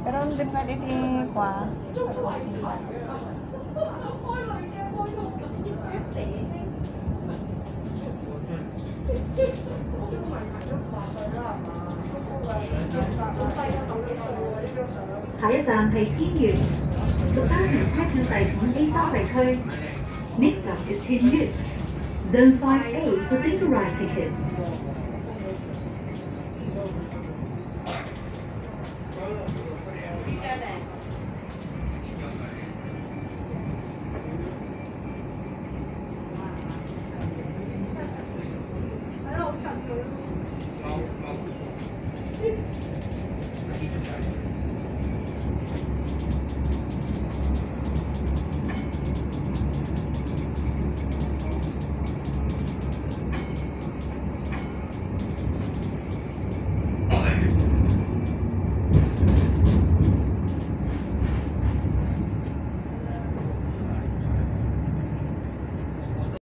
Pero hindi pwede kwa. Tapos 下一站係天悦，屬單程車票第5A 州地區。Next stop is 天悦，Zone 5A for single ride ticket.